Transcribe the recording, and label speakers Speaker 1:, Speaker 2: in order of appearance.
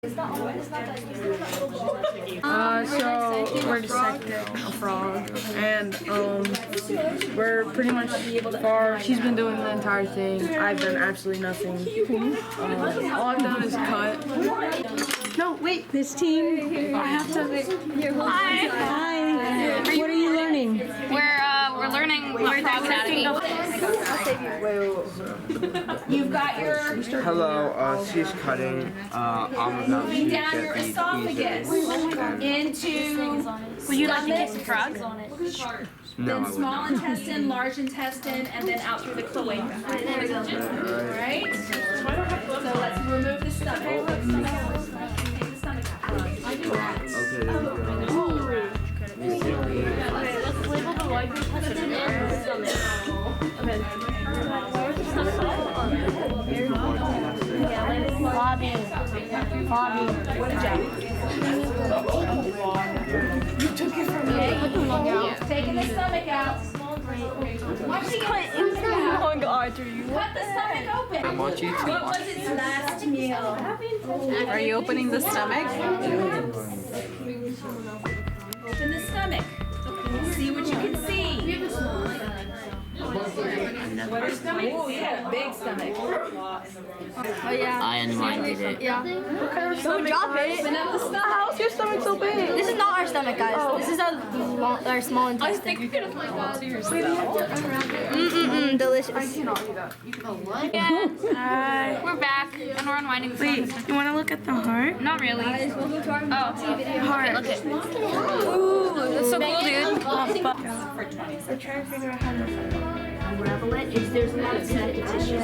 Speaker 1: So we're dissecting a frog, and we're pretty much far. She's been doing the entire thing. I've done absolutely nothing. All I've done is cut. No, wait.
Speaker 2: This team, I have to.
Speaker 3: Hi.
Speaker 2: Hi. What are you learning?
Speaker 3: We're learning frog anatomy.
Speaker 4: You've got your
Speaker 5: Hello, she's cutting. I'm about to
Speaker 4: down
Speaker 5: get
Speaker 4: your
Speaker 5: these
Speaker 4: esophagus into
Speaker 3: Would you like to get some frogs?
Speaker 5: No,
Speaker 4: then
Speaker 5: I would
Speaker 4: small
Speaker 5: not.
Speaker 4: intestine, large intestine, and then out through the cloaca. Alright? So let's remove the stomach. Take the stomach out.
Speaker 5: Okay, there we go.
Speaker 3: Let's label the large intestine and the stomach. Bobby.
Speaker 4: Good job. You took it from me. Taking the stomach out. Watch the Cut the stomach open.
Speaker 5: I want you to
Speaker 4: What was its last meal?
Speaker 2: Are you opening the stomach?
Speaker 4: Open the stomach. See what you can see. Oh, you had a big stomach.
Speaker 2: Oh yeah.
Speaker 6: I unwinded it.
Speaker 2: Yeah. Don't drop it.
Speaker 4: Open up the stomach.
Speaker 2: How's your stomach so big? This is not our stomach, guys. This is our small intestine. Delicious.
Speaker 3: Again, we're back and we're unwinding the
Speaker 1: Wait, you want to look at the heart?
Speaker 3: Not really. Oh,
Speaker 1: Heart.
Speaker 3: look at. Ooh, that's so cool, dude.
Speaker 1: We're trying to figure out how to.
Speaker 7: Unravel it. There's a lot of connective tissue.